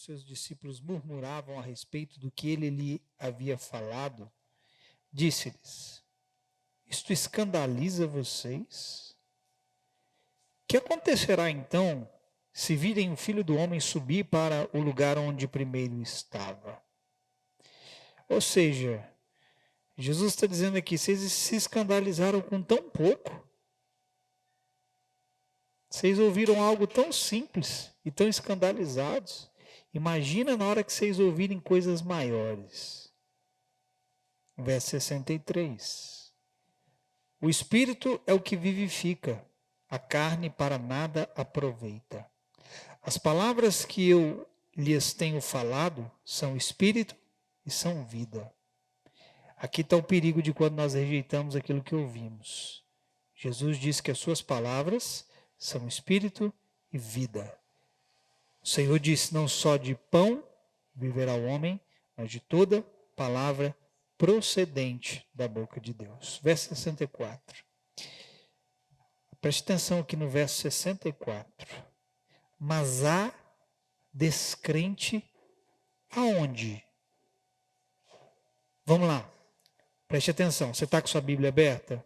seus discípulos murmuravam a respeito do que ele lhe havia falado, disse-lhes: isto escandaliza vocês? Que acontecerá então se virem o Filho do Homem subir para o lugar onde primeiro estava? Ou seja, Jesus está dizendo aqui, vocês se escandalizaram com tão pouco. Vocês ouviram algo tão simples e tão escandalizados. Imagina na hora que vocês ouvirem coisas maiores. Verso 63. O Espírito é o que vivifica, a carne para nada aproveita. As palavras que eu lhes tenho falado são Espírito e são vida. Aqui está o perigo de quando nós rejeitamos aquilo que ouvimos. Jesus disse que as suas palavras são espírito e vida. O Senhor disse, não só de pão viverá o homem, mas de toda palavra procedente da boca de Deus. Verso 64. Preste atenção aqui no verso 64. Mas há descrente aonde? Vamos lá. Preste atenção. Você está com sua Bíblia aberta?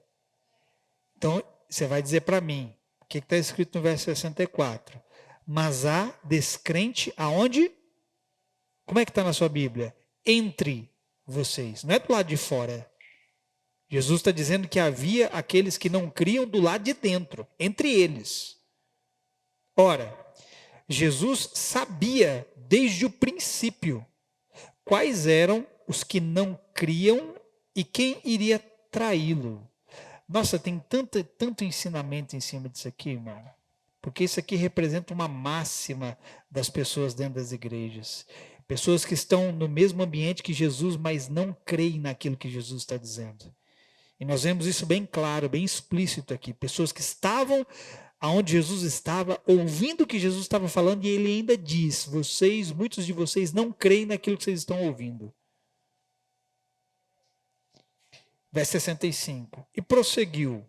Então, você vai dizer para mim. O que está escrito no verso 64? Mas há descrente aonde? Como é que está na sua Bíblia? Entre vocês. Não é do lado de fora. Jesus está dizendo que havia aqueles que não criam do lado de dentro. Entre eles. Ora, Jesus sabia desde o princípio quais eram os que não criam e quem iria traí-lo. Nossa, tem tanto ensinamento em cima disso aqui, irmão. Porque isso aqui representa uma máxima das pessoas dentro das igrejas. Pessoas que estão no mesmo ambiente que Jesus, mas não creem naquilo que Jesus está dizendo. E nós vemos isso bem claro, bem explícito aqui. Pessoas que estavam aonde Jesus estava, ouvindo o que Jesus estava falando, e ele ainda diz, muitos de vocês não creem naquilo que vocês estão ouvindo. Verso 65. E prosseguiu.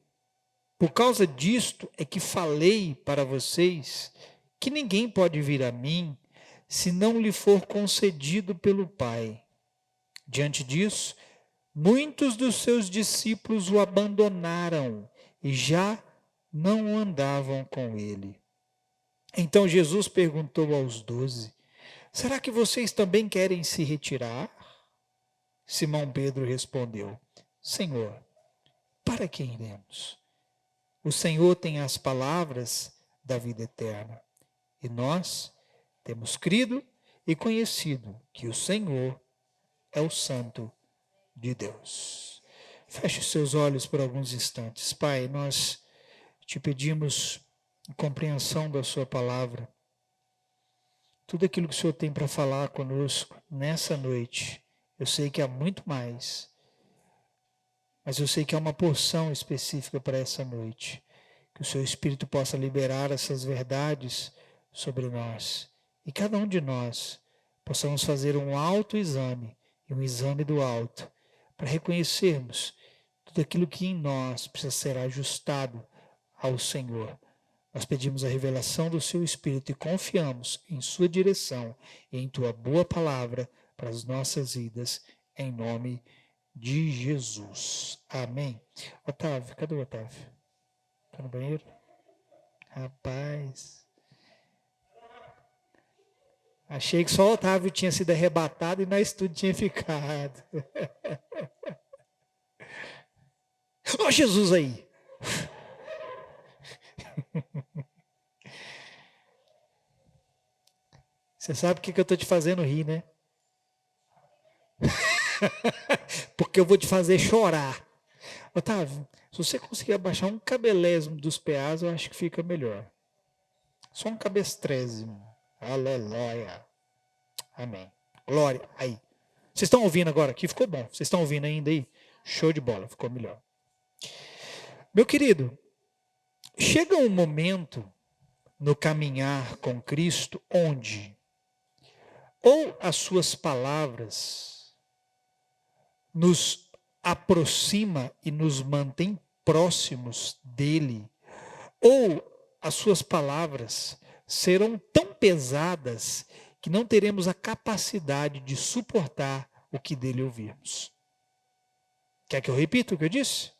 Por causa disto é que falei para vocês que ninguém pode vir a mim se não lhe for concedido pelo Pai. Diante disso, muitos dos seus discípulos o abandonaram e já não andavam com ele. Então Jesus perguntou aos 12, será que vocês também querem se retirar? Simão Pedro respondeu, Senhor, para quem iremos? O Senhor tem as palavras da vida eterna. E nós temos crido e conhecido que o Senhor é o Santo de Deus. Feche os seus olhos por alguns instantes. Pai, nós te pedimos compreensão da sua palavra. Tudo aquilo que o Senhor tem para falar conosco nessa noite, eu sei que há muito mais. Mas eu sei que há uma porção específica para essa noite. Que o seu Espírito possa liberar essas verdades sobre nós. E cada um de nós possamos fazer um autoexame e um exame do alto para reconhecermos tudo aquilo que em nós precisa ser ajustado ao Senhor. Nós pedimos a revelação do seu Espírito e confiamos em sua direção e em tua boa palavra para as nossas vidas, em nome de Jesus. Amém. Otávio, cadê o Otávio? Está no banheiro? Rapaz. Achei que só o Otávio tinha sido arrebatado e nós tudo tinha ficado. Ó Jesus aí. Você sabe o que eu estou te fazendo rir, né? Porque eu vou te fazer chorar. Otávio, se você conseguir abaixar um cabelésimo dos PAs, eu acho que fica melhor. Só um cabestrésimo. Aleluia. Amém. Glória. Aí. Vocês estão ouvindo agora aqui? Ficou bom. Vocês estão ouvindo ainda aí? Show de bola. Ficou melhor. Meu querido, chega um momento no caminhar com Cristo onde ou as suas palavras nos aproxima e nos mantém próximos dele, ou as suas palavras serão tão pesadas que não teremos a capacidade de suportar o que dele ouvirmos. Quer que eu repita o que eu disse?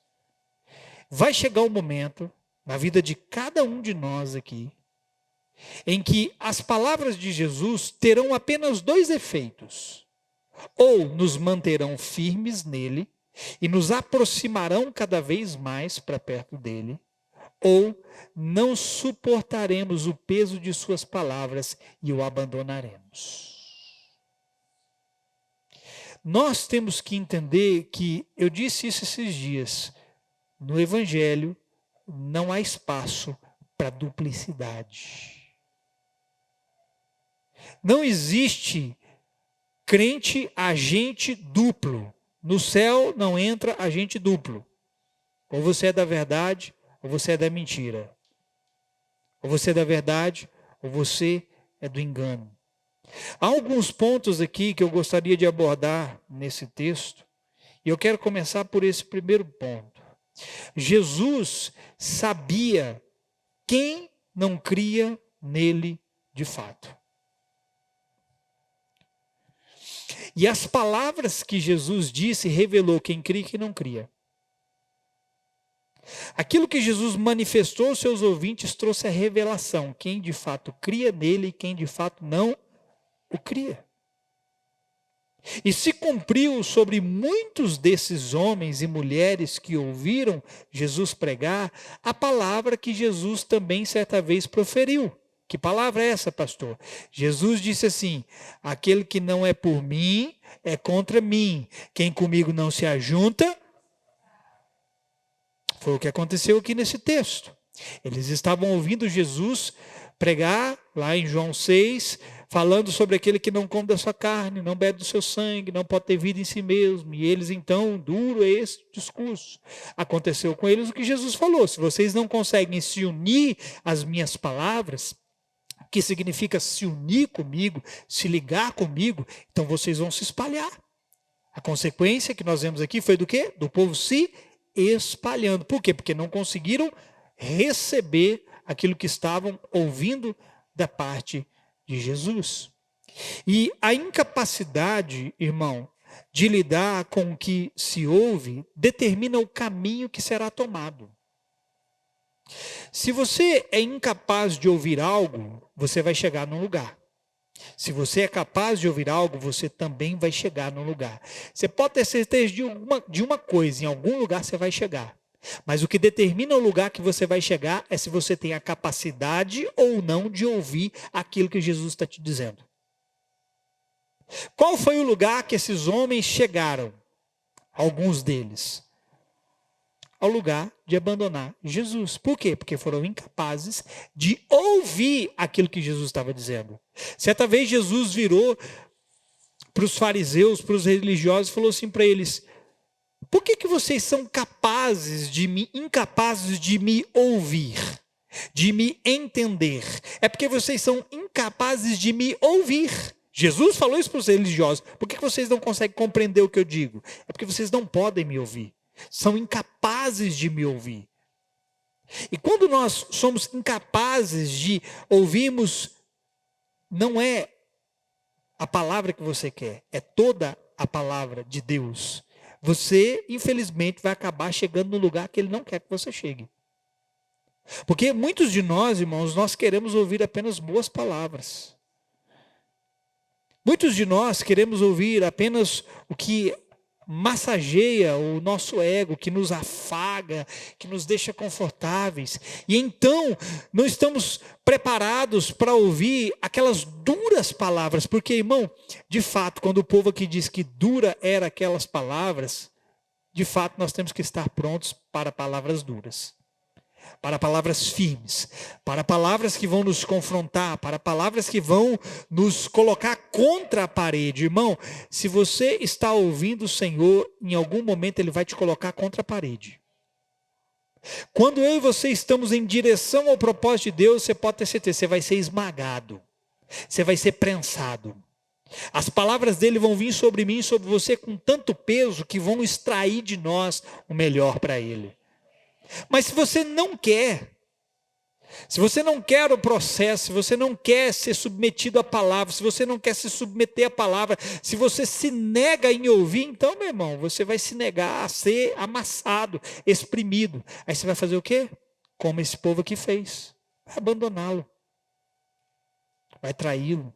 Vai chegar um momento na vida de cada um de nós aqui, em que as palavras de Jesus terão apenas dois efeitos. Ou nos manterão firmes nele e nos aproximarão cada vez mais para perto dele, ou não suportaremos o peso de suas palavras e o abandonaremos. Nós temos que entender que, eu disse isso esses dias, no Evangelho não há espaço para duplicidade. Não existe crente agente duplo. No céu não entra agente duplo. Ou você é da verdade, ou você é da mentira. Ou você é da verdade, ou você é do engano. Há alguns pontos aqui que eu gostaria de abordar nesse texto, e eu quero começar por esse primeiro ponto. Jesus sabia quem não cria nele de fato. E as palavras que Jesus disse revelou quem cria e quem não cria. Aquilo que Jesus manifestou aos seus ouvintes trouxe a revelação, quem de fato cria nele e quem de fato não o cria. E se cumpriu sobre muitos desses homens e mulheres que ouviram Jesus pregar, a palavra que Jesus também certa vez proferiu. Que palavra é essa, pastor? Jesus disse assim: aquele que não é por mim, é contra mim. Quem comigo não se ajunta. Foi o que aconteceu aqui nesse texto. Eles estavam ouvindo Jesus pregar, lá em João 6, falando sobre aquele que não come da sua carne, não bebe do seu sangue, não pode ter vida em si mesmo. E eles então, duro é esse discurso. Aconteceu com eles o que Jesus falou: se vocês não conseguem se unir às minhas palavras, que significa se unir comigo, se ligar comigo, então vocês vão se espalhar. A consequência que nós vemos aqui foi do quê? Do povo se espalhando. Por quê? Porque não conseguiram receber aquilo que estavam ouvindo da parte de Jesus. E a incapacidade, irmão, de lidar com o que se ouve, determina o caminho que será tomado. Se você é incapaz de ouvir algo, você vai chegar num lugar. Se você é capaz de ouvir algo, você também vai chegar num lugar. Você pode ter certeza de uma coisa: em algum lugar você vai chegar. Mas o que determina o lugar que você vai chegar é se você tem a capacidade ou não de ouvir aquilo que Jesus está te dizendo. Qual foi o lugar que esses homens chegaram? Alguns deles. Ao lugar de abandonar Jesus. Por quê? Porque foram incapazes de ouvir aquilo que Jesus estava dizendo. Certa vez Jesus virou para os fariseus, para os religiosos, e falou assim para eles: por que vocês são incapazes de me ouvir, de me entender? É porque vocês são incapazes de me ouvir. Jesus falou isso para os religiosos. Por que vocês não conseguem compreender o que eu digo? É porque vocês não podem me ouvir. São incapazes de me ouvir. E quando nós somos incapazes de ouvirmos, não é a palavra que você quer, é toda a palavra de Deus. Você, infelizmente, vai acabar chegando no lugar que Ele não quer que você chegue. Porque muitos de nós, irmãos, nós queremos ouvir apenas boas palavras. Muitos de nós queremos ouvir apenas o que massageia o nosso ego, que nos afaga, que nos deixa confortáveis. E então não estamos preparados para ouvir aquelas duras palavras. Porque, irmão, de fato, quando o povo aqui diz que dura era aquelas palavras, de fato nós temos que estar prontos para palavras duras. Para palavras firmes, para palavras que vão nos confrontar, para palavras que vão nos colocar contra a parede. Irmão, se você está ouvindo o Senhor, em algum momento Ele vai te colocar contra a parede. Quando eu e você estamos em direção ao propósito de Deus, você pode ter certeza, você vai ser esmagado, você vai ser prensado. As palavras dele vão vir sobre mim e sobre você com tanto peso que vão extrair de nós o melhor para Ele. Mas se você não quer, Se você não quer o processo, se você não quer ser submetido à palavra, se você não quer se submeter à palavra, se você se nega em ouvir, então, meu irmão, você vai se negar a ser amassado, exprimido. Aí você vai fazer o quê? Como esse povo aqui fez. Vai abandoná-lo. Vai traí-lo.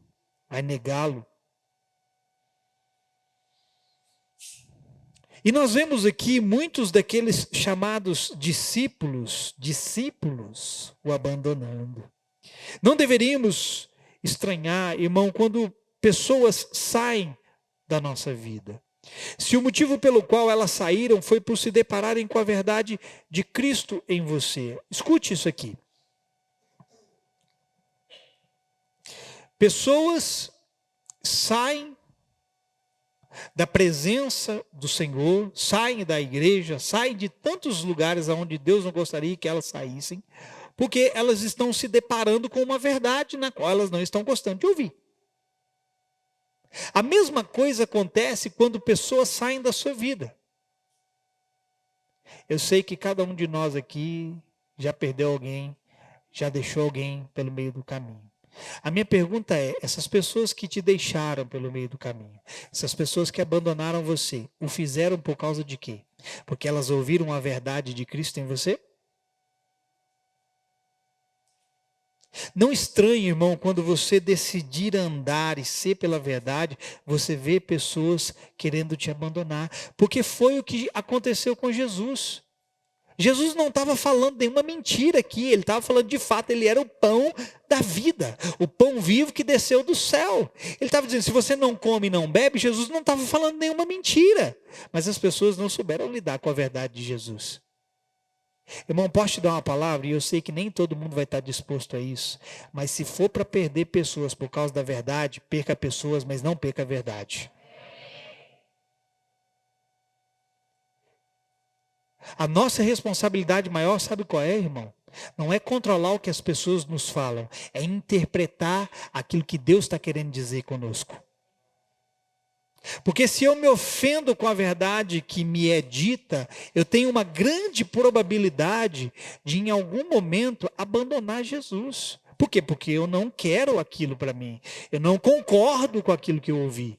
Vai negá-lo. E nós vemos aqui muitos daqueles chamados discípulos o abandonando. Não deveríamos estranhar, irmão, quando pessoas saem da nossa vida. Se o motivo pelo qual elas saíram foi por se depararem com a verdade de Cristo em você. Escute isso aqui. Pessoas saem da presença do Senhor, saem da igreja, saem de tantos lugares onde Deus não gostaria que elas saíssem, porque elas estão se deparando com uma verdade na qual elas não estão gostando de ouvir. A mesma coisa acontece quando pessoas saem da sua vida. Eu sei que cada um de nós aqui já perdeu alguém, já deixou alguém pelo meio do caminho. A minha pergunta é, essas pessoas que te deixaram pelo meio do caminho, essas pessoas que abandonaram você, o fizeram por causa de quê? Porque elas ouviram a verdade de Cristo em você? Não estranhe, irmão, quando você decidir andar e ser pela verdade, você vê pessoas querendo te abandonar, porque foi o que aconteceu com Jesus. Jesus não estava falando nenhuma mentira aqui, ele estava falando de fato, ele era o pão da vida, o pão vivo que desceu do céu. Ele estava dizendo, se você não come e não bebe, Jesus não estava falando nenhuma mentira. Mas as pessoas não souberam lidar com a verdade de Jesus. Irmão, posso te dar uma palavra? E eu sei que nem todo mundo vai estar disposto a isso. Mas se for para perder pessoas por causa da verdade, perca pessoas, mas não perca a verdade. A nossa responsabilidade maior, sabe qual é, irmão? Não é controlar o que as pessoas nos falam, é interpretar aquilo que Deus está querendo dizer conosco. Porque se eu me ofendo com a verdade que me é dita, eu tenho uma grande probabilidade de, em algum momento, abandonar Jesus. Por quê? Porque eu não quero aquilo para mim. Eu não concordo com aquilo que eu ouvi.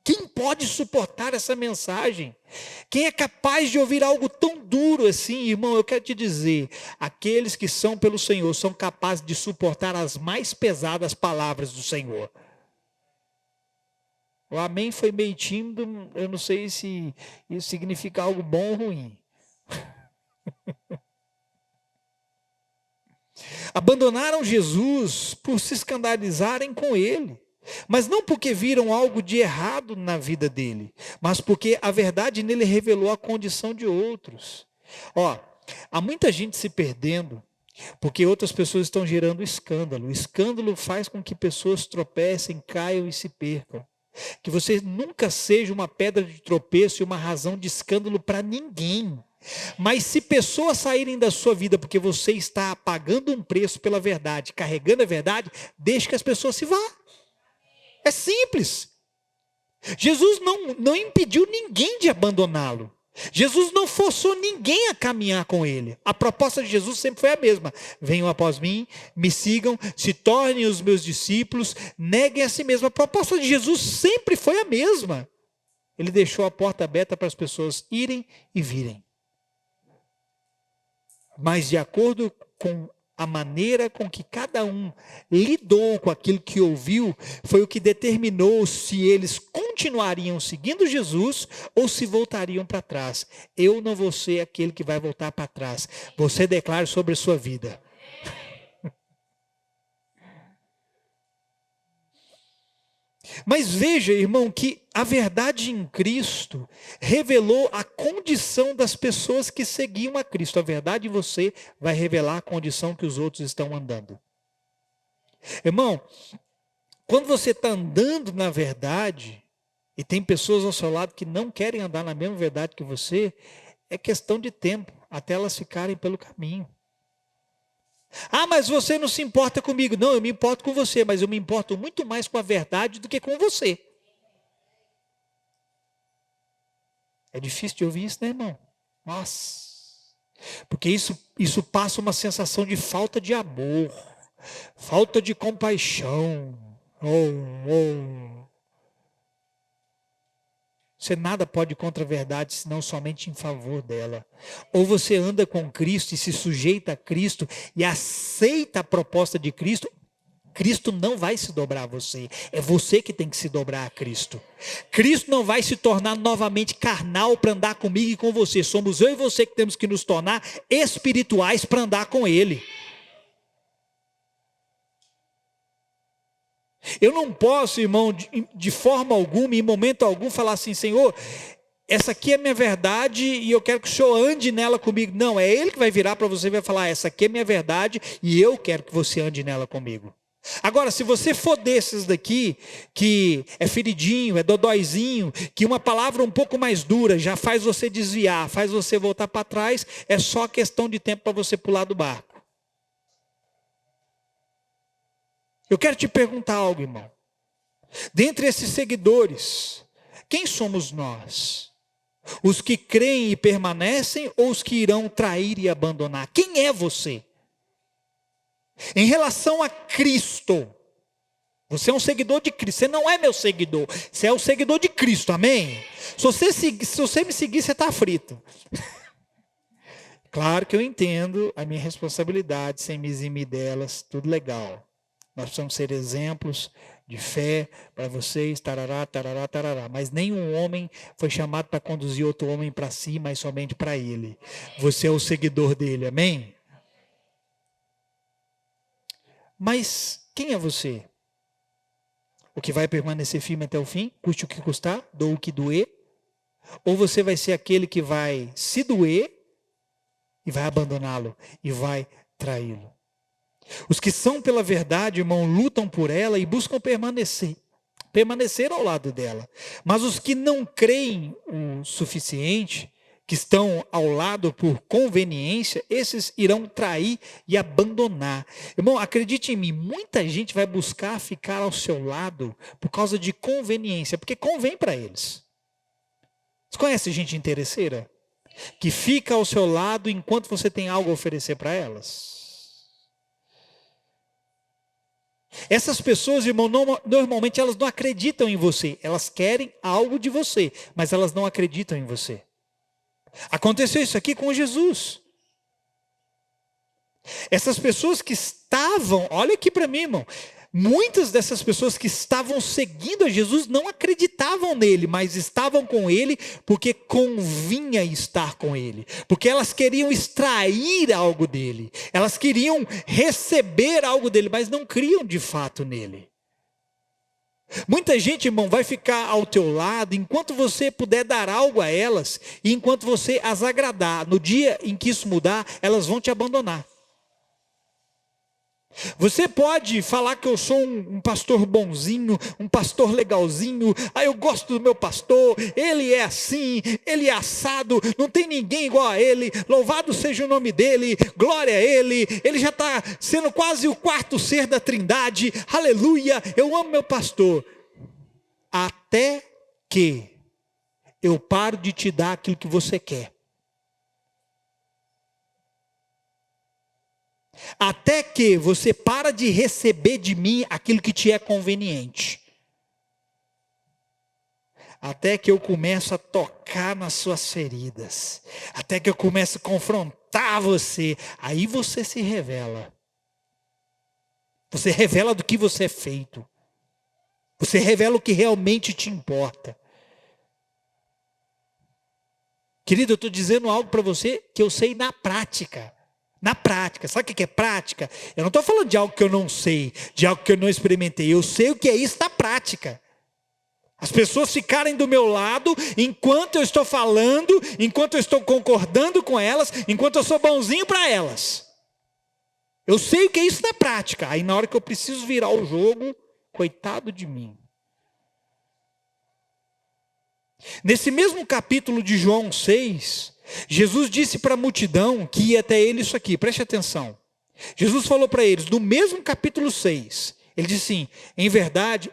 Quem pode suportar essa mensagem? Quem é capaz de ouvir algo tão duro assim, irmão? Eu quero te dizer, aqueles que são pelo Senhor são capazes de suportar as mais pesadas palavras do Senhor. O amém foi meio tímido, eu não sei se isso significa algo bom ou ruim. Abandonaram Jesus por se escandalizarem com ele. Mas não porque viram algo de errado na vida dele, mas porque a verdade nele revelou a condição de outros. Há muita gente se perdendo porque outras pessoas estão gerando escândalo. O escândalo faz com que pessoas tropecem, caiam e se percam. Que você nunca seja uma pedra de tropeço e uma razão de escândalo para ninguém. Mas se pessoas saírem da sua vida porque você está pagando um preço pela verdade, carregando a verdade, deixe que as pessoas se vá. É simples. Jesus não impediu ninguém de abandoná-lo. Jesus não forçou ninguém a caminhar com ele. A proposta de Jesus sempre foi a mesma. Venham após mim, me sigam, se tornem os meus discípulos, neguem a si mesmos. A proposta de Jesus sempre foi a mesma. Ele deixou a porta aberta para as pessoas irem e virem. Mas de acordo com a maneira com que cada um lidou com aquilo que ouviu, foi o que determinou se eles continuariam seguindo Jesus ou se voltariam para trás. Eu não vou ser aquele que vai voltar para trás. Você declara sobre a sua vida. Mas veja, irmão, que a verdade em Cristo revelou a condição das pessoas que seguiam a Cristo. A verdade em você vai revelar a condição que os outros estão andando. Irmão, quando você está andando na verdade, e tem pessoas ao seu lado que não querem andar na mesma verdade que você, é questão de tempo, até elas ficarem pelo caminho. Ah, mas você não se importa comigo. Não, eu me importo com você, mas eu me importo muito mais com a verdade do que com você. É difícil de ouvir isso, né, irmão? Nossa. Porque isso passa uma sensação de falta de amor, falta de compaixão. Você nada pode contra a verdade, senão somente em favor dela. Ou você anda com Cristo e se sujeita a Cristo e aceita a proposta de Cristo, Cristo não vai se dobrar a você. É você que tem que se dobrar a Cristo. Cristo não vai se tornar novamente carnal para andar comigo e com você. Somos eu e você que temos que nos tornar espirituais para andar com Ele. Eu não posso, irmão, de forma alguma, em momento algum, falar assim: Senhor, essa aqui é a minha verdade e eu quero que o Senhor ande nela comigo. Não, é Ele que vai virar para você e vai falar: essa aqui é a minha verdade e eu quero que você ande nela comigo. Agora, se você for desses daqui, que é feridinho, é dodóizinho, que uma palavra um pouco mais dura já faz você desviar, faz você voltar para trás, é só questão de tempo para você pular do barco. Eu quero te perguntar algo, irmão. Dentre esses seguidores, quem somos nós? Os que creem e permanecem ou os que irão trair e abandonar? Quem é você? Em relação a Cristo, você é um seguidor de Cristo. Você não é meu seguidor, você é o seguidor de Cristo, amém? Se você me seguir, você está frito. Claro que eu entendo a minha responsabilidade, sem me eximir delas, tudo legal. Nós precisamos ser exemplos de fé para vocês, tarará, tarará, tarará. Mas nenhum homem foi chamado para conduzir outro homem para si, mas somente para ele. Você é o seguidor dele, amém? Mas quem é você? O que vai permanecer firme até o fim, custe o que custar, doa o que doer? Ou você vai ser aquele que vai se doer e vai abandoná-lo e vai traí-lo? Os que são pela verdade, irmão, lutam por ela e buscam permanecer ao lado dela. Mas os que não creem o suficiente, que estão ao lado por conveniência, esses irão trair e abandonar. Irmão, acredite em mim, muita gente vai buscar ficar ao seu lado por causa de conveniência, porque convém para eles. Você conhece gente interesseira? Que fica ao seu lado enquanto você tem algo a oferecer para elas? Essas pessoas, irmão, normalmente elas não acreditam em você. Elas querem algo de você, mas elas não acreditam em você. Aconteceu isso aqui com Jesus. Essas pessoas que estavam, olha aqui para mim, irmão. Muitas dessas pessoas que estavam seguindo a Jesus não acreditavam nele, mas estavam com ele porque convinha estar com ele. Porque elas queriam extrair algo dele. Elas queriam receber algo dele, mas não criam de fato nele. Muita gente, irmão, vai ficar ao teu lado enquanto você puder dar algo a elas e enquanto você as agradar. No dia em que isso mudar, elas vão te abandonar. Você pode falar que eu sou um pastor bonzinho, um pastor legalzinho, eu gosto do meu pastor, ele é assim, ele é assado, não tem ninguém igual a ele, louvado seja o nome dele, glória a ele já está sendo quase o quarto ser da Trindade, aleluia, eu amo meu pastor. Até que eu paro de te dar aquilo que você quer. Até que você para de receber de mim aquilo que te é conveniente. Até que eu começo a tocar nas suas feridas. Até que eu começo a confrontar você. Aí você se revela. Você revela do que você é feito. Você revela o que realmente te importa. Querido, eu estou dizendo algo para você que eu sei na prática. Na prática, sabe o que é prática? Eu não estou falando de algo que eu não sei, de algo que eu não experimentei. Eu sei o que é isso na prática. As pessoas ficarem do meu lado enquanto eu estou falando, enquanto eu estou concordando com elas, enquanto eu sou bonzinho para elas. Eu sei o que é isso na prática. Aí na hora que eu preciso virar o jogo, coitado de mim. Nesse mesmo capítulo de João 6... Jesus disse para a multidão que ia até ele isso aqui, preste atenção. Jesus falou para eles, no mesmo capítulo 6, ele disse assim: em verdade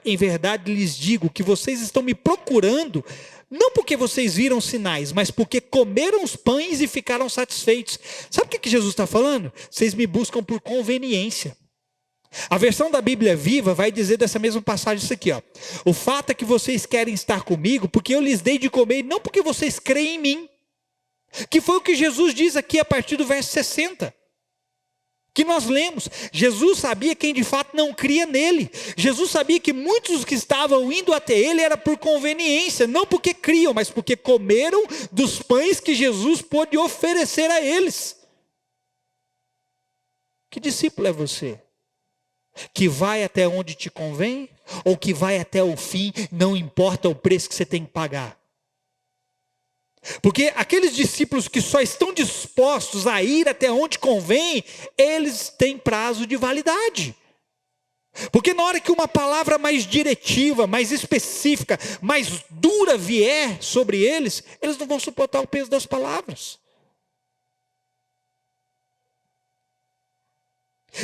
lhes digo que vocês estão me procurando, Não porque vocês viram sinais, mas porque comeram os pães e ficaram satisfeitos. Sabe o que Jesus está falando? Vocês me buscam por conveniência. A versão da Bíblia Viva vai dizer dessa mesma passagem isso aqui, ó. O fato é que vocês querem estar comigo porque eu lhes dei de comer, não porque vocês creem em mim. Que foi o que Jesus diz aqui a partir do verso 60. Que nós lemos. Jesus sabia quem de fato não cria nele. Jesus sabia que muitos que estavam indo até ele era por conveniência, não porque criam, mas porque comeram dos pães que Jesus pôde oferecer a eles. Que discípulo é você? Que vai até onde te convém? Ou que vai até o fim, não importa o preço que você tem que pagar? Porque aqueles discípulos que só estão dispostos a ir até onde convém, eles têm prazo de validade. Porque na hora que uma palavra mais diretiva, mais específica, mais dura vier sobre eles, eles não vão suportar o peso das palavras.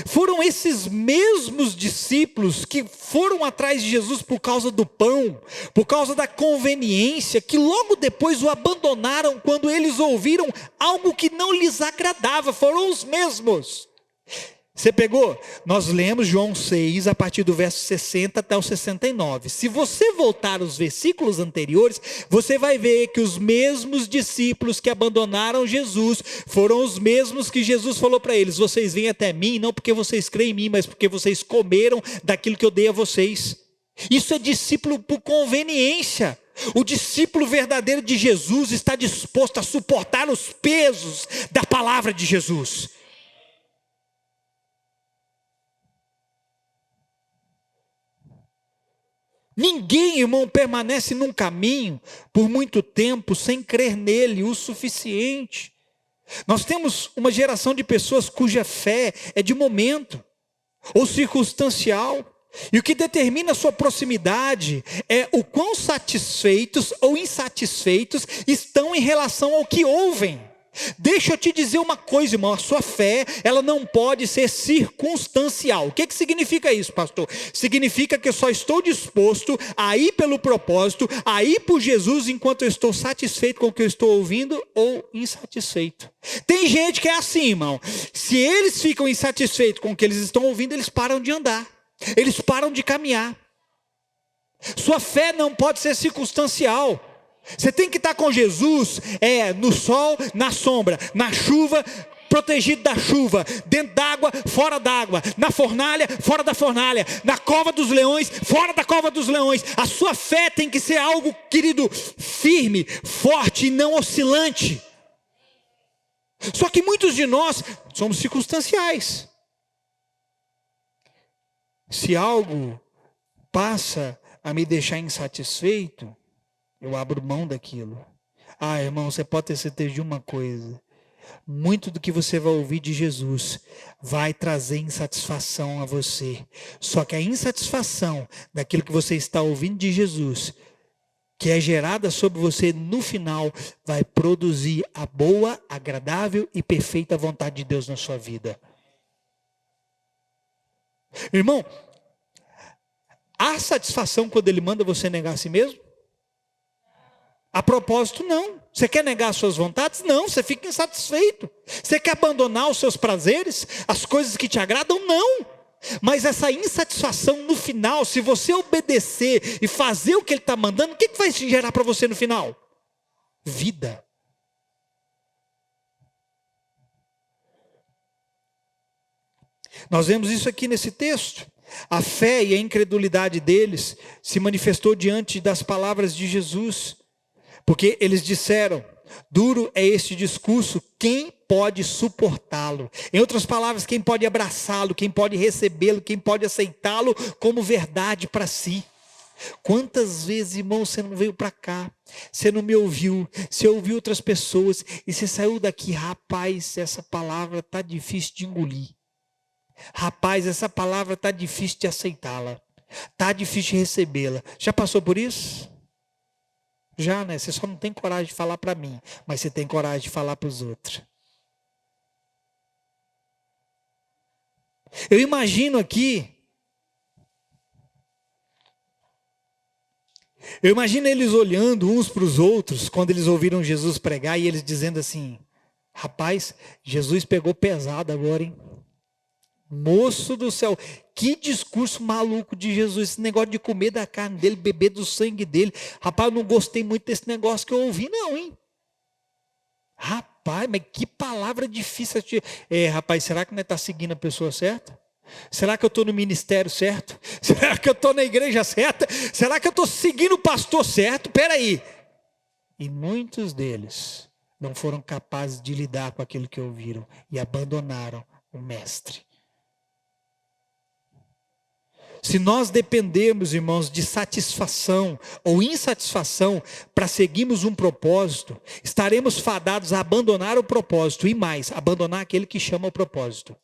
Foram esses mesmos discípulos que foram atrás de Jesus por causa do pão, por causa da conveniência, que logo depois o abandonaram quando eles ouviram algo que não lhes agradava. Foram os mesmos. Você pegou? Nós lemos João 6, a partir do verso 60 até o 69. Se você voltar aos versículos anteriores, você vai ver que os mesmos discípulos que abandonaram Jesus, foram os mesmos que Jesus falou para eles: vocês vêm até mim, não porque vocês creem em mim, mas porque vocês comeram daquilo que eu dei a vocês. Isso é discípulo por conveniência. O discípulo verdadeiro de Jesus está disposto a suportar os pesos da palavra de Jesus. Ninguém, irmão, permanece num caminho por muito tempo sem crer nele o suficiente. Nós temos uma geração de pessoas cuja fé é de momento ou circunstancial. E o que determina a sua proximidade é o quão satisfeitos ou insatisfeitos estão em relação ao que ouvem. Deixa eu te dizer uma coisa, irmão, a sua fé, ela não pode ser circunstancial. O que significa isso, pastor? Significa que eu só estou disposto a ir pelo propósito, a ir por Jesus enquanto eu estou satisfeito com o que eu estou ouvindo ou insatisfeito. Tem gente que é assim, irmão, se eles ficam insatisfeitos com o que eles estão ouvindo, eles param de andar, eles param de caminhar. Sua fé não pode ser circunstancial. Você tem que estar com Jesus, no sol, na sombra, na chuva, protegido da chuva, dentro d'água, fora d'água, na fornalha, fora da fornalha, na cova dos leões, fora da cova dos leões. A sua fé tem que ser algo, querido, firme, forte e não oscilante. Só que muitos de nós somos circunstanciais. Se algo passa a me deixar insatisfeito, eu abro mão daquilo. Irmão, você pode ter certeza de uma coisa: muito do que você vai ouvir de Jesus vai trazer insatisfação a você. Só que a insatisfação daquilo que você está ouvindo de Jesus, que é gerada sobre você no final, vai produzir a boa, agradável e perfeita vontade de Deus na sua vida. Irmão, há satisfação quando Ele manda você negar a si mesmo? A propósito, não. Você quer negar as suas vontades? Não, você fica insatisfeito. Você quer abandonar os seus prazeres, as coisas que te agradam? Não. Mas essa insatisfação no final, se você obedecer e fazer o que Ele está mandando, o que vai gerar para você no final? Vida. Nós vemos isso aqui nesse texto. A fé e a incredulidade deles se manifestou diante das palavras de Jesus. Porque eles disseram: duro é este discurso, quem pode suportá-lo? Em outras palavras, quem pode abraçá-lo, quem pode recebê-lo, quem pode aceitá-lo como verdade para si? Quantas vezes, irmão, você não veio para cá, você não me ouviu, você ouviu outras pessoas e você saiu daqui: rapaz, essa palavra está difícil de engolir, rapaz, essa palavra está difícil de aceitá-la, está difícil de recebê-la. Já passou por isso? Já, né? Você só não tem coragem de falar para mim, mas você tem coragem de falar para os outros. Eu imagino aqui Eu imagino eles olhando uns para os outros, quando eles ouviram Jesus pregar, e eles dizendo assim: rapaz, Jesus pegou pesado agora, hein? Moço do céu, que discurso maluco de Jesus, esse negócio de comer da carne dele, beber do sangue dele. Rapaz, eu não gostei muito desse negócio que eu ouvi não, hein? Rapaz, mas que palavra difícil. Rapaz, será que não está seguindo a pessoa certa? Será que eu estou no ministério certo? Será que eu estou na igreja certa? Será que eu estou seguindo o pastor certo? Espera aí. E muitos deles não foram capazes de lidar com aquilo que ouviram e abandonaram o mestre. Se nós dependermos, irmãos, de satisfação ou insatisfação para seguirmos um propósito, estaremos fadados a abandonar o propósito e mais, abandonar aquele que chama o propósito.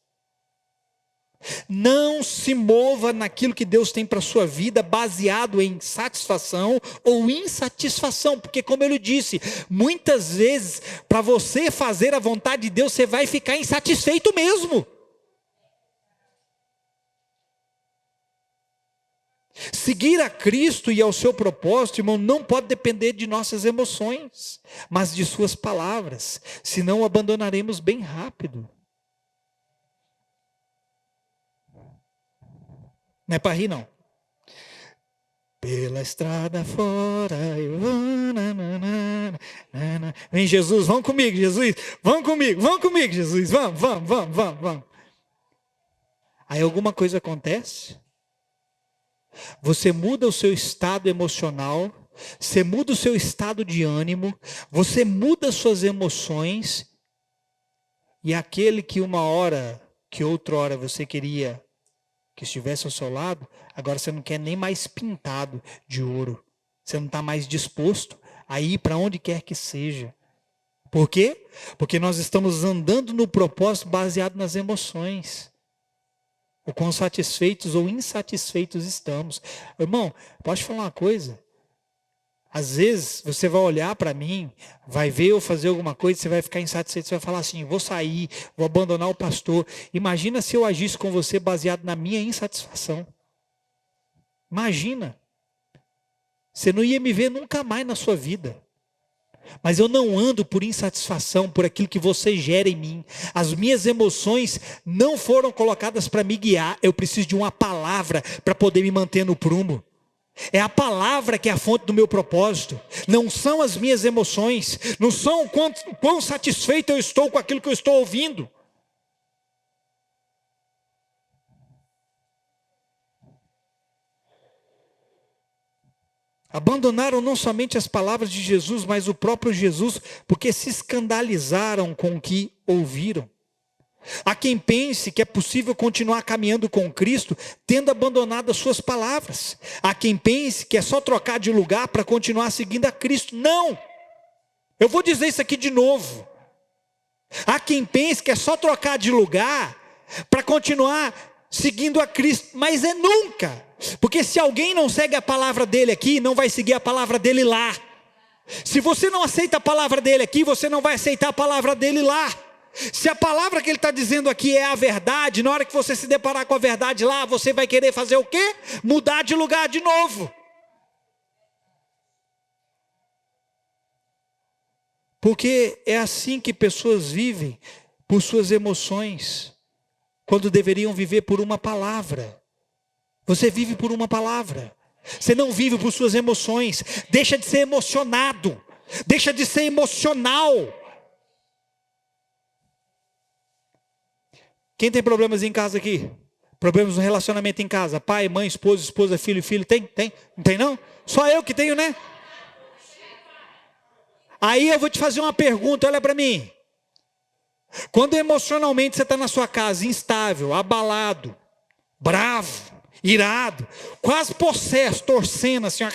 Não se mova naquilo que Deus tem para a sua vida baseado em satisfação ou insatisfação, porque como eu lhe disse, muitas vezes para você fazer a vontade de Deus, você vai ficar insatisfeito mesmo. Seguir a Cristo e ao seu propósito, irmão, não pode depender de nossas emoções, mas de suas palavras, senão abandonaremos bem rápido. Não é para rir, não. Pela estrada fora eu vou, vem Jesus, vamos comigo, Jesus, vamos comigo, Jesus, vamos. Aí alguma coisa acontece, você muda o seu estado emocional, você muda o seu estado de ânimo, você muda as suas emoções, e aquele que uma hora, que outra hora você queria que estivesse ao seu lado, agora você não quer nem mais pintado de ouro. Você não está mais disposto a ir para onde quer que seja. Por quê? Porque nós estamos andando no propósito baseado nas emoções. O quão satisfeitos ou insatisfeitos estamos. Irmão, posso te falar uma coisa? Às vezes você vai olhar para mim, vai ver eu fazer alguma coisa, você vai ficar insatisfeito, você vai falar assim, vou sair, vou abandonar o pastor. Imagina se eu agisse com você baseado na minha insatisfação. Imagina. Você não ia me ver nunca mais na sua vida. Mas eu não ando por insatisfação, por aquilo que você gera em mim. As minhas emoções não foram colocadas para me guiar. Eu preciso de uma palavra para poder me manter no prumo. É a palavra que é a fonte do meu propósito. Não são as minhas emoções. Não são o quão satisfeito eu estou com aquilo que eu estou ouvindo. Abandonaram não somente as palavras de Jesus, mas o próprio Jesus, porque se escandalizaram com o que ouviram. Há quem pense que é possível continuar caminhando com Cristo, tendo abandonado as suas palavras. Há quem pense que é só trocar de lugar para continuar seguindo a Cristo. Não! Eu vou dizer isso aqui de novo. Há quem pense que é só trocar de lugar para continuar seguindo a Cristo, mas é nunca. Porque se alguém não segue a palavra dele aqui, não vai seguir a palavra dele lá. Se você não aceita a palavra dele aqui, você não vai aceitar a palavra dele lá. Se a palavra que ele está dizendo aqui é a verdade, na hora que você se deparar com a verdade lá, você vai querer fazer o quê? Mudar de lugar de novo. Porque é assim que pessoas vivem, por suas emoções, quando deveriam viver por uma palavra. Você vive por uma palavra. Você não vive por suas emoções. Deixa de ser emocionado. Deixa de ser emocional. Quem tem problemas em casa aqui? Problemas no relacionamento em casa? Pai, mãe, esposa, filho, filho. Tem? Não tem não? Só eu que tenho, né? Aí eu vou te fazer uma pergunta, olha para mim. Quando emocionalmente você está na sua casa, instável, abalado, bravo, irado, quase possesso, torcendo assim, ó.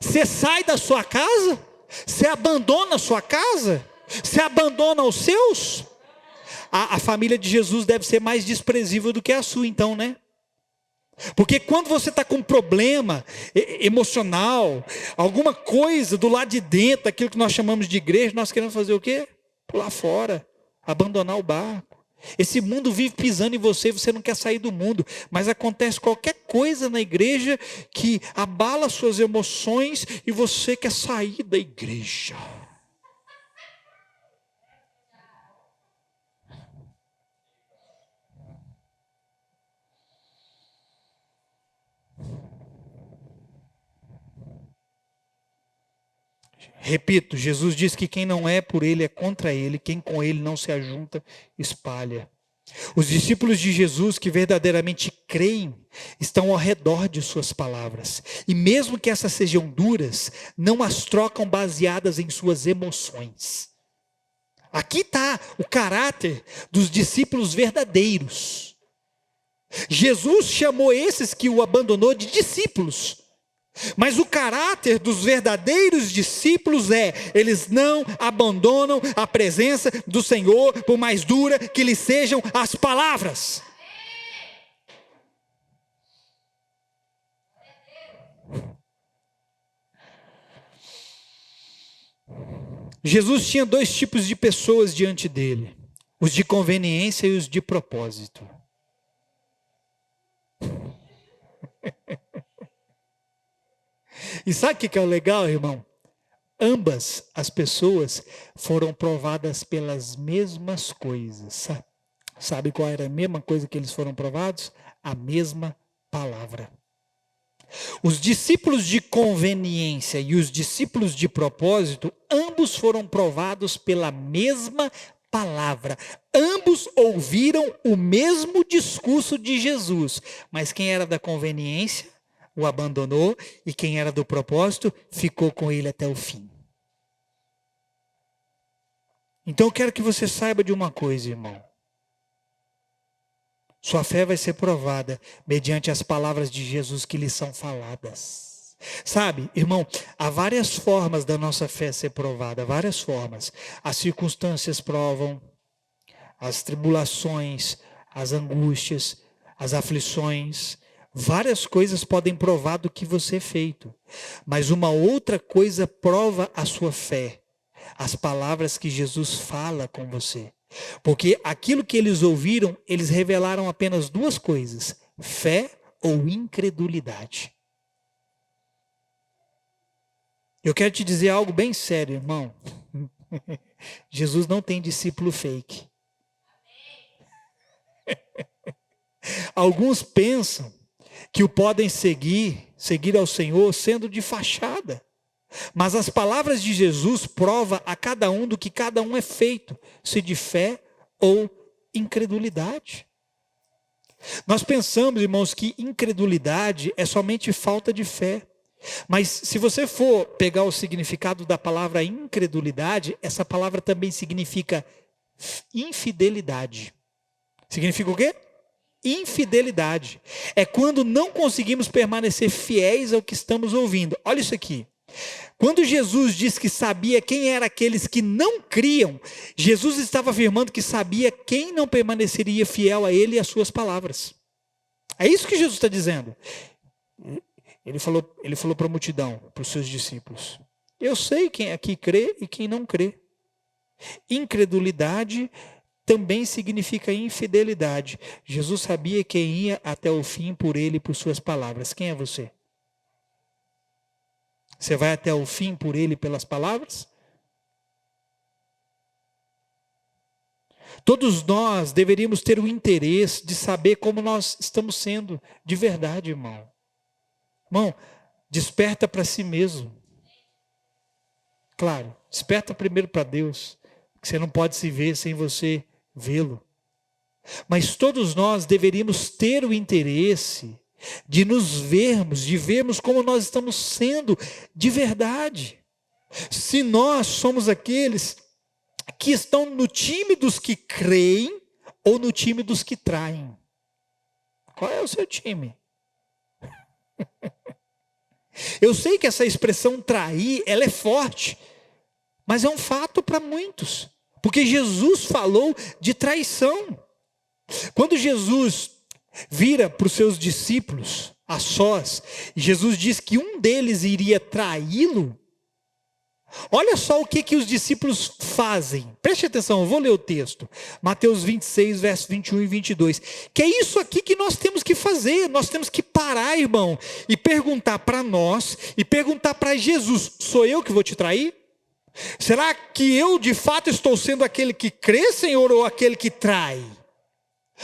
Você sai da sua casa? Você abandona a sua casa? Você abandona os seus? A família de Jesus deve ser mais desprezível do que a sua, então, né? Porque quando você está com um problema emocional, alguma coisa do lado de dentro, aquilo que nós chamamos de igreja, nós queremos fazer o quê? Pular fora, abandonar o barco. Esse mundo vive pisando em você e você não quer sair do mundo. Mas acontece qualquer coisa na igreja que abala suas emoções e você quer sair da igreja. Repito, Jesus diz que quem não é por ele é contra ele, quem com ele não se ajunta, espalha. Os discípulos de Jesus que verdadeiramente creem estão ao redor de suas palavras. E mesmo que essas sejam duras, não as trocam baseadas em suas emoções. Aqui está o caráter dos discípulos verdadeiros. Jesus chamou esses que o abandonou de discípulos. Mas o caráter dos verdadeiros discípulos eles não abandonam a presença do Senhor, por mais dura que lhes sejam as palavras. Jesus tinha dois tipos de pessoas diante dele: os de conveniência e os de propósito. E sabe o que é o legal, irmão? Ambas as pessoas foram provadas pelas mesmas coisas. Sabe qual era a mesma coisa que eles foram provados? A mesma palavra. Os discípulos de conveniência e os discípulos de propósito, ambos foram provados pela mesma palavra. Ambos ouviram o mesmo discurso de Jesus, mas quem era da conveniência o abandonou, e quem era do propósito ficou com ele até o fim. Então eu quero que você saiba de uma coisa, irmão. Sua fé vai ser provada mediante as palavras de Jesus que lhe são faladas. Sabe, irmão, há várias formas da nossa fé ser provada, várias formas. As circunstâncias provam, as tribulações, as angústias, as aflições. Várias coisas podem provar do que você é feito. Mas uma outra coisa prova a sua fé. As palavras que Jesus fala com você. Porque aquilo que eles ouviram, eles revelaram apenas duas coisas: fé ou incredulidade. Eu quero te dizer algo bem sério, irmão. Jesus não tem discípulo fake. Alguns pensam que o podem seguir ao Senhor sendo de fachada. Mas as palavras de Jesus provam a cada um do que cada um é feito, se de fé ou incredulidade. Nós pensamos, irmãos, que incredulidade é somente falta de fé. Mas se você for pegar o significado da palavra incredulidade, essa palavra também significa infidelidade. Significa o quê? Infidelidade. É quando não conseguimos permanecer fiéis ao que estamos ouvindo. Olha isso aqui. Quando Jesus diz que sabia quem eram aqueles que não criam, Jesus estava afirmando que sabia quem não permaneceria fiel a ele e às suas palavras. É isso que Jesus está dizendo. Ele falou para a multidão, para os seus discípulos: eu sei quem aqui crê e quem não crê. Incredulidade também significa infidelidade. Jesus sabia quem ia até o fim por ele e por suas palavras. Quem é você? Você vai até o fim por ele e pelas palavras? Todos nós deveríamos ter o interesse de saber como nós estamos sendo de verdade, irmão. Irmão, desperta para si mesmo. Claro, desperta primeiro para Deus, que você não pode se ver sem você vê-lo. Mas todos nós deveríamos ter o interesse de nos vermos, de vermos como nós estamos sendo de verdade. Se nós somos aqueles que estão no time dos que creem ou no time dos que traem. Qual é o seu time? Eu sei que essa expressão trair, ela é forte, mas é um fato para muitos. Porque Jesus falou de traição. Quando Jesus vira para os seus discípulos a sós, Jesus diz que um deles iria traí-lo. Olha só o que os discípulos fazem. Preste atenção, eu vou ler o texto. Mateus 26, versos 21 e 22. Que é isso aqui que nós temos que fazer. Nós temos que parar, irmão, e perguntar para nós, e perguntar para Jesus: sou eu que vou te trair? Será que eu de fato estou sendo aquele que crê, Senhor, ou aquele que trai?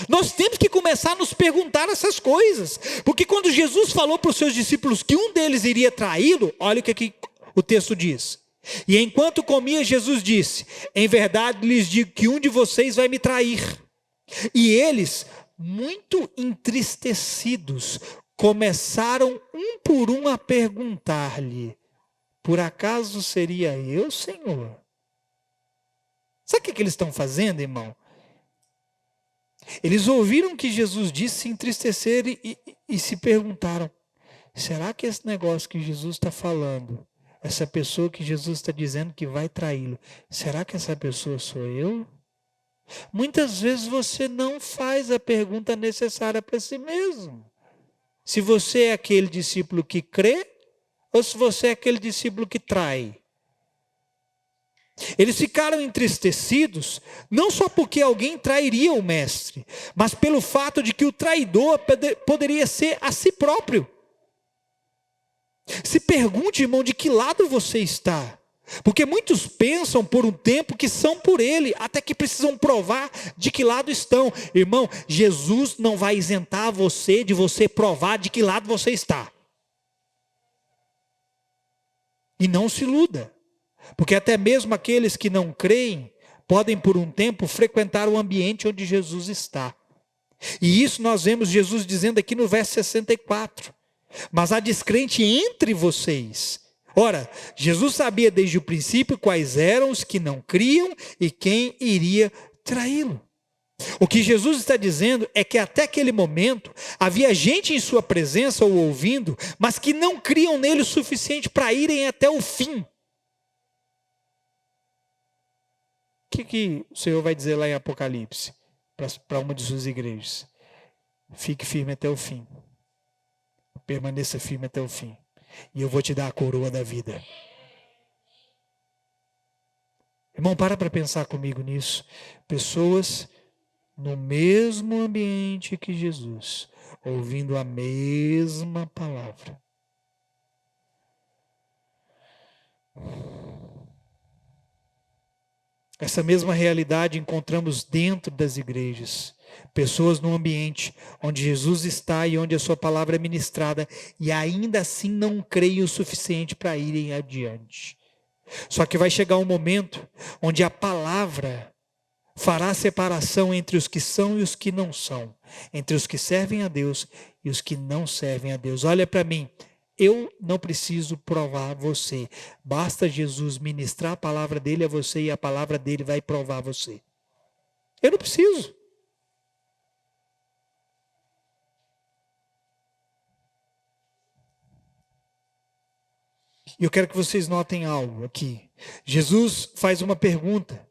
Nós temos que começar a nos perguntar essas coisas. Porque quando Jesus falou para os seus discípulos que um deles iria traí-lo, olha o que o texto diz. E enquanto comia, Jesus disse: em verdade lhes digo que um de vocês vai me trair. E eles, muito entristecidos, começaram um por um a perguntar-lhe: por acaso seria eu, Senhor? Sabe o que eles estão fazendo, irmão? Eles ouviram que Jesus disse, se entristeceram e se perguntaram: será que esse negócio que Jesus está falando, essa pessoa que Jesus está dizendo que vai traí-lo, será que essa pessoa sou eu? Muitas vezes você não faz a pergunta necessária para si mesmo. Se você é aquele discípulo que crê, ou se você é aquele discípulo que trai. Eles ficaram entristecidos, não só porque alguém trairia o mestre, mas pelo fato de que o traidor poderia ser a si próprio. Se pergunte, irmão, de que lado você está. Porque muitos pensam por um tempo que são por ele, até que precisam provar de que lado estão. Irmão, Jesus não vai isentar você de você provar de que lado você está. E não se iluda. Porque até mesmo aqueles que não creem podem por um tempo frequentar o ambiente onde Jesus está. E isso nós vemos Jesus dizendo aqui no verso 64. Mas há descrente entre vocês. Ora, Jesus sabia desde o princípio quais eram os que não criam e quem iria traí-lo. O que Jesus está dizendo é que até aquele momento havia gente em sua presença ou ouvindo, mas que não criam nele o suficiente para irem até o fim. O que o Senhor vai dizer lá em Apocalipse para uma de suas igrejas? Fique firme até o fim. Permaneça firme até o fim. E eu vou te dar a coroa da vida. Irmão, para pensar comigo nisso. Pessoas no mesmo ambiente que Jesus, ouvindo a mesma palavra. Essa mesma realidade encontramos dentro das igrejas. Pessoas no ambiente onde Jesus está e onde a sua palavra é ministrada e ainda assim não creem o suficiente para irem adiante. Só que vai chegar um momento onde a palavra fará separação entre os que são e os que não são, entre os que servem a Deus e os que não servem a Deus. Olha para mim. Eu não preciso provar você. Basta Jesus ministrar a palavra dele a você e a palavra dele vai provar você. Eu não preciso. E eu quero que vocês notem algo aqui. Jesus faz uma pergunta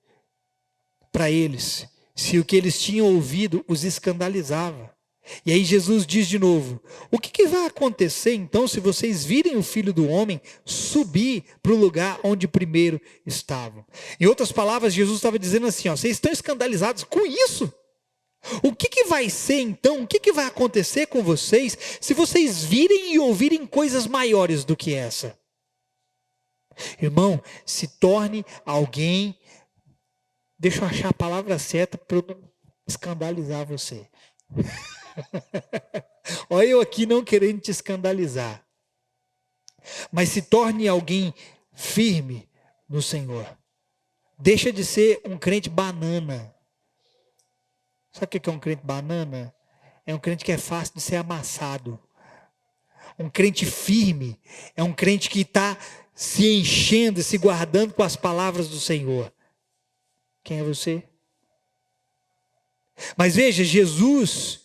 para eles, se o que eles tinham ouvido os escandalizava. E aí Jesus diz de novo: o que vai acontecer então se vocês virem o Filho do Homem subir para o lugar onde primeiro estavam? Em outras palavras, Jesus estava dizendo assim: vocês estão escandalizados com isso? O que vai ser então, o que vai acontecer com vocês se vocês virem e ouvirem coisas maiores do que essa? Irmão, se torne alguém, deixa eu achar a palavra certa para eu não escandalizar você. Olha eu aqui não querendo te escandalizar. Mas se torne alguém firme no Senhor. Deixa de ser um crente banana. Sabe o que é um crente banana? É um crente que é fácil de ser amassado. Um crente firme é um crente que está se enchendo e se guardando com as palavras do Senhor. Quem é você? Mas veja, Jesus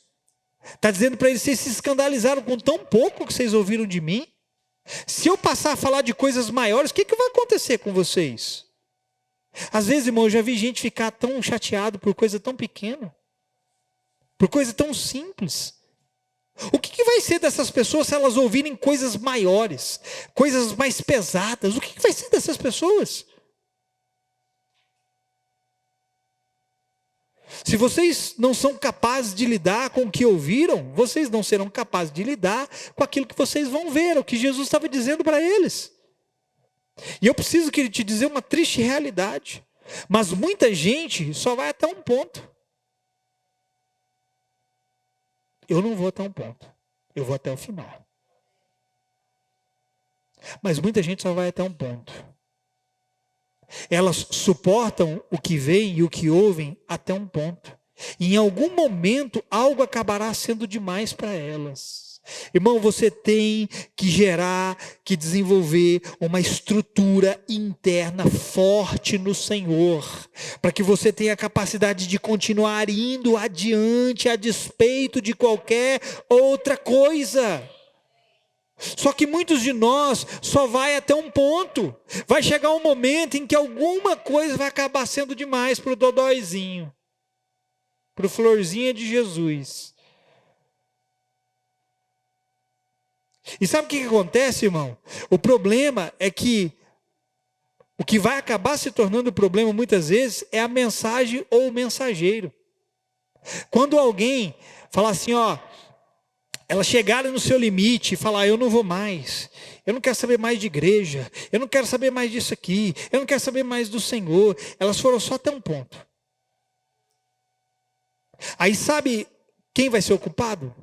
está dizendo para eles: vocês se escandalizaram com tão pouco que vocês ouviram de mim. Se eu passar a falar de coisas maiores, o que vai acontecer com vocês? Às vezes, irmão, eu já vi gente ficar tão chateado por coisa tão pequena, por coisa tão simples. O que vai ser dessas pessoas se elas ouvirem coisas maiores, coisas mais pesadas? O que vai ser dessas pessoas? Se vocês não são capazes de lidar com o que ouviram, vocês não serão capazes de lidar com aquilo que vocês vão ver, o que Jesus estava dizendo para eles. E eu preciso te dizer uma triste realidade, mas muita gente só vai até um ponto. Eu não vou até um ponto, eu vou até o final. Mas muita gente só vai até um ponto. Elas suportam o que veem e o que ouvem até um ponto. E em algum momento algo acabará sendo demais para elas. Irmão, você tem que gerar, que desenvolver uma estrutura interna forte no Senhor, para que você tenha a capacidade de continuar indo adiante a despeito de qualquer outra coisa. Só que muitos de nós só vai até um ponto. Vai chegar um momento em que alguma coisa vai acabar sendo demais para o dodóizinho, para o florzinha de Jesus. E sabe o que acontece, irmão? O problema é que o que vai acabar se tornando problema muitas vezes é a mensagem ou o mensageiro. Quando alguém fala assim, ó, elas chegaram no seu limite e falar, eu não vou mais, eu não quero saber mais de igreja, eu não quero saber mais disso aqui, eu não quero saber mais do Senhor. Elas foram só até um ponto. Aí sabe quem vai ser o culpado?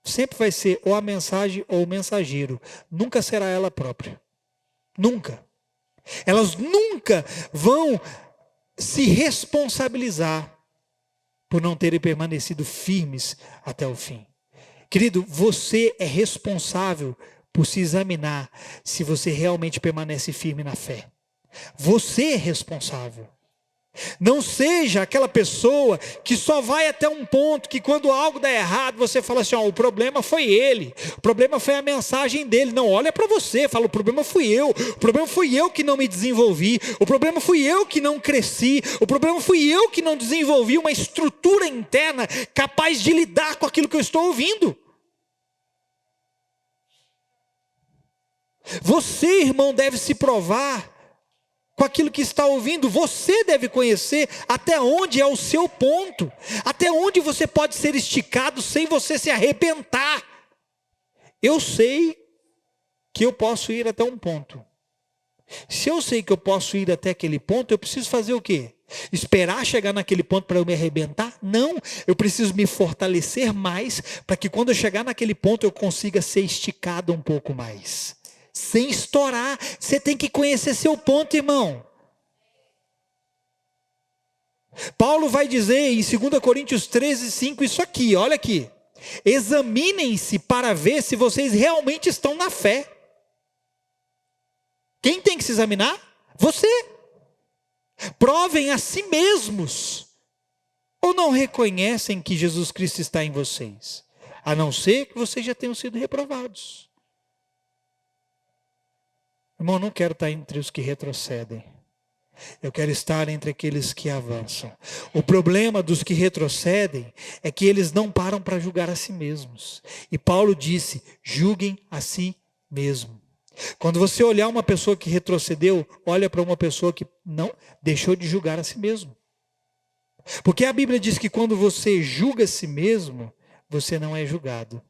Sempre vai ser ou a mensagem ou o mensageiro. Nunca será ela própria. Nunca. Elas nunca vão se responsabilizar por não terem permanecido firmes até o fim. Querido, você é responsável por se examinar se você realmente permanece firme na fé. Você é responsável. Não seja aquela pessoa que só vai até um ponto, que quando algo dá errado, você fala assim, ó, o problema foi ele, o problema foi a mensagem dele. Não, olha para você, fala, o problema fui eu, o problema fui eu que não me desenvolvi, o problema fui eu que não cresci, o problema fui eu que não desenvolvi uma estrutura interna capaz de lidar com aquilo que eu estou ouvindo. Você, irmão, deve se provar com aquilo que está ouvindo. Você deve conhecer até onde é o seu ponto, até onde você pode ser esticado sem você se arrebentar. Eu sei que eu posso ir até um ponto. Se eu sei que eu posso ir até aquele ponto, eu preciso fazer o quê? Esperar chegar naquele ponto para eu me arrebentar? Não, eu preciso me fortalecer mais, para que quando eu chegar naquele ponto eu consiga ser esticado um pouco mais. Sem estourar. Você tem que conhecer seu ponto, irmão. Paulo vai dizer em 2 Coríntios 13:5 isso aqui, olha aqui. Examinem-se para ver se vocês realmente estão na fé. Quem tem que se examinar? Você. Provem a si mesmos. Ou não reconhecem que Jesus Cristo está em vocês? A não ser que vocês já tenham sido reprovados. Irmão, não quero estar entre os que retrocedem. Eu quero estar entre aqueles que avançam. O problema dos que retrocedem é que eles não param para julgar a si mesmos. E Paulo disse, julguem a si mesmo. Quando você olhar uma pessoa que retrocedeu, olha para uma pessoa que não deixou de julgar a si mesmo. Porque a Bíblia diz que quando você julga a si mesmo, você não é julgado.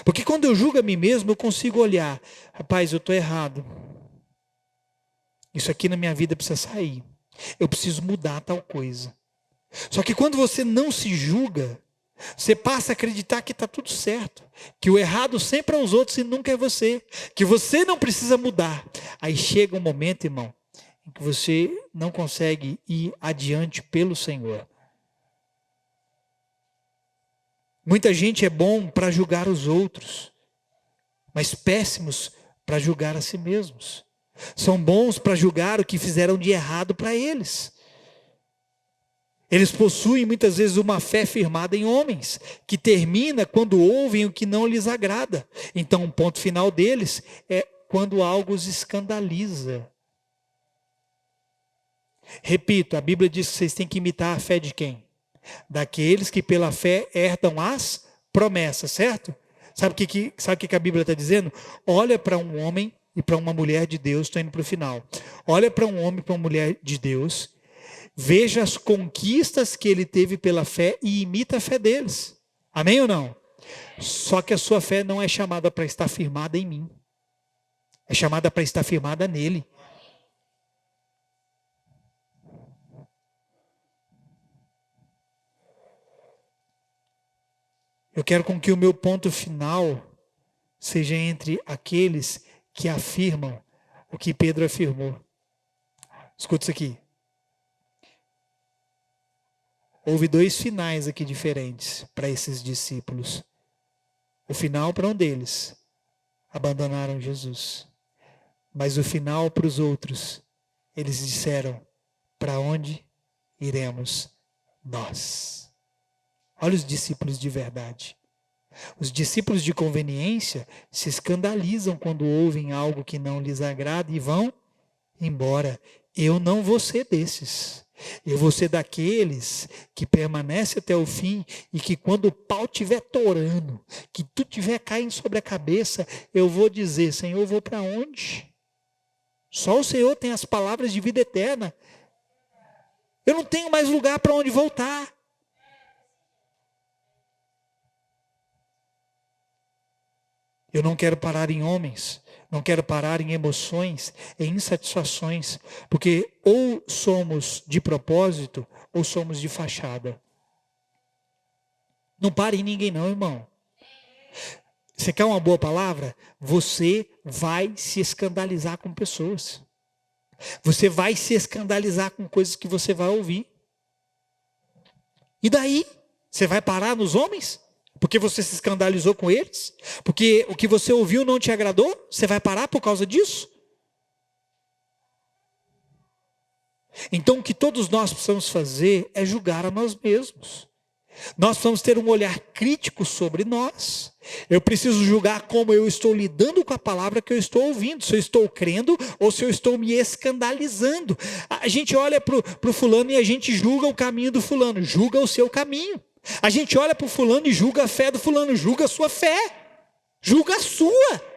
Porque quando eu julgo a mim mesmo, eu consigo olhar, rapaz, eu estou errado. Isso aqui na minha vida precisa sair. Eu preciso mudar tal coisa. Só que quando você não se julga, você passa a acreditar que está tudo certo. Que o errado sempre é os outros e nunca é você. Que você não precisa mudar. Aí chega um momento, irmão, em que você não consegue ir adiante pelo Senhor. Muita gente é bom para julgar os outros, mas péssimos para julgar a si mesmos. São bons para julgar o que fizeram de errado para eles. Eles possuem muitas vezes uma fé firmada em homens, que termina quando ouvem o que não lhes agrada. Então o ponto final deles é quando algo os escandaliza. Repito, a Bíblia diz que vocês têm que imitar a fé de quem? Daqueles que pela fé herdam as promessa, certo? Sabe o que a Bíblia está dizendo? Olha para um homem e para uma mulher de Deus, estou indo para o final. Olha para um homem e para uma mulher de Deus, veja as conquistas que ele teve pela fé e imita a fé deles. Amém ou não? Só que a sua fé não é chamada para estar firmada em mim. É chamada para estar firmada nele. Eu quero com que o meu ponto final seja entre aqueles que afirmam o que Pedro afirmou. Escuta isso aqui. Houve 2 finais aqui diferentes para esses discípulos. O final para um deles, abandonaram Jesus. Mas o final para os outros, eles disseram, para onde iremos nós? Olha os discípulos de verdade. Os discípulos de conveniência se escandalizam quando ouvem algo que não lhes agrada e vão embora. Eu não vou ser desses. Eu vou ser daqueles que permanecem até o fim e que quando o pau estiver torando, que tudo estiver caindo sobre a cabeça, eu vou dizer, Senhor, eu vou para onde? Só o Senhor tem as palavras de vida eterna. Eu não tenho mais lugar para onde voltar. Eu não quero parar em homens, não quero parar em emoções, em insatisfações, porque ou somos de propósito ou somos de fachada. Não pare em ninguém não, irmão. Você quer uma boa palavra? Você vai se escandalizar com pessoas. Você vai se escandalizar com coisas que você vai ouvir. E daí? Você vai parar nos homens? Porque você se escandalizou com eles? Porque o que você ouviu não te agradou? Você vai parar por causa disso? Então o que todos nós precisamos fazer é julgar a nós mesmos. Nós precisamos ter um olhar crítico sobre nós. Eu preciso julgar como eu estou lidando com a palavra que eu estou ouvindo. Se eu estou crendo ou se eu estou me escandalizando. A gente olha para o fulano e a gente julga o caminho do fulano. Julga o seu caminho. A gente olha para o fulano e julga a fé do fulano. Julga a sua fé. Julga a sua.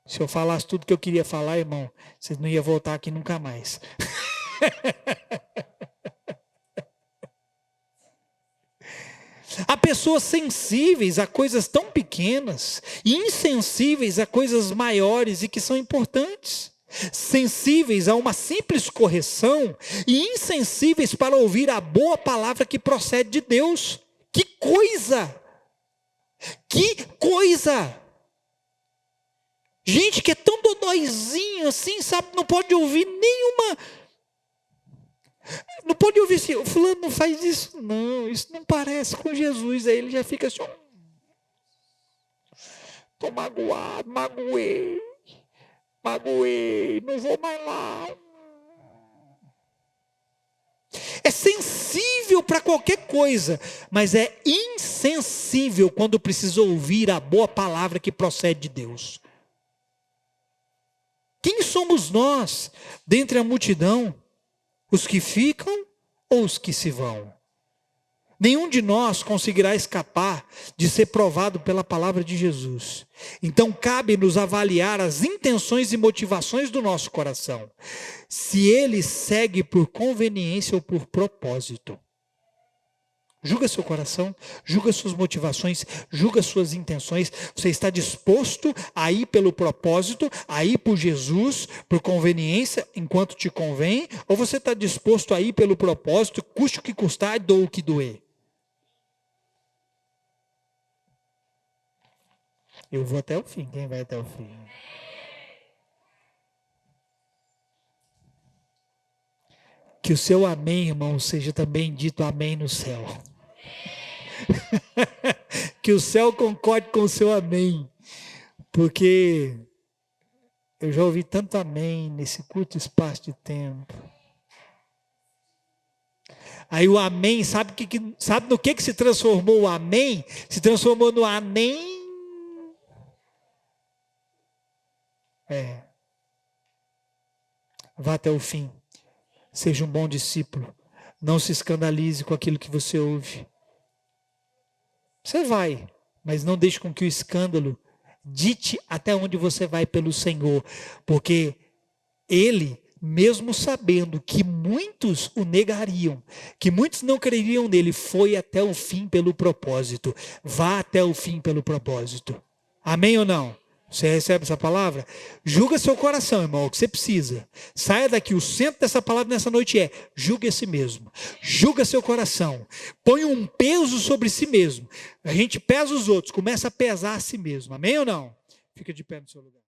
Se eu falasse tudo que eu queria falar, irmão, vocês não iam voltar aqui nunca mais. Há pessoas sensíveis a coisas tão pequenas e insensíveis a coisas maiores e que são importantes. Sensíveis a uma simples correção e insensíveis para ouvir a boa palavra que procede de Deus. Que coisa! Que coisa! Gente que é tão dodóizinho assim, sabe, não pode ouvir nenhuma... Não pode ouvir assim, o fulano não faz isso, não, isso não parece com Jesus. Aí ele já fica assim, estou magoado, magoei, não vou mais lá. É sensível para qualquer coisa, mas é insensível quando precisa ouvir a boa palavra que procede de Deus. Quem somos nós dentre a multidão? Os que ficam ou os que se vão? Nenhum de nós conseguirá escapar de ser provado pela palavra de Jesus. Então cabe-nos avaliar as intenções e motivações do nosso coração. Se ele segue por conveniência ou por propósito. Julga seu coração, julga suas motivações, julga suas intenções. Você está disposto a ir pelo propósito, a ir por Jesus, por conveniência, enquanto te convém? Ou você está disposto a ir pelo propósito, custe o que custar, doa o que doer? Eu vou até o fim. Quem vai até o fim? Que o seu amém, irmão, seja também dito amém no céu. Que o céu concorde com o seu amém. Porque eu já ouvi tanto amém nesse curto espaço de tempo. Aí o amém, sabe no que se transformou o amém? Se transformou no amém. Vá até o fim. Seja um bom discípulo. Não se escandalize com aquilo que você ouve. Você vai, mas não deixe com que o escândalo dite até onde você vai pelo Senhor, porque Ele, mesmo sabendo que muitos o negariam, que muitos não creriam nele, foi até o fim pelo propósito. Vá até o fim pelo propósito. Amém ou não? Você recebe essa palavra? Julga seu coração, irmão, o que você precisa. Saia daqui, o centro dessa palavra nessa noite é: julgue a si mesmo. Julga seu coração. Põe um peso sobre si mesmo. A gente pesa os outros, começa a pesar a si mesmo. Amém ou não? Fica de pé no seu lugar.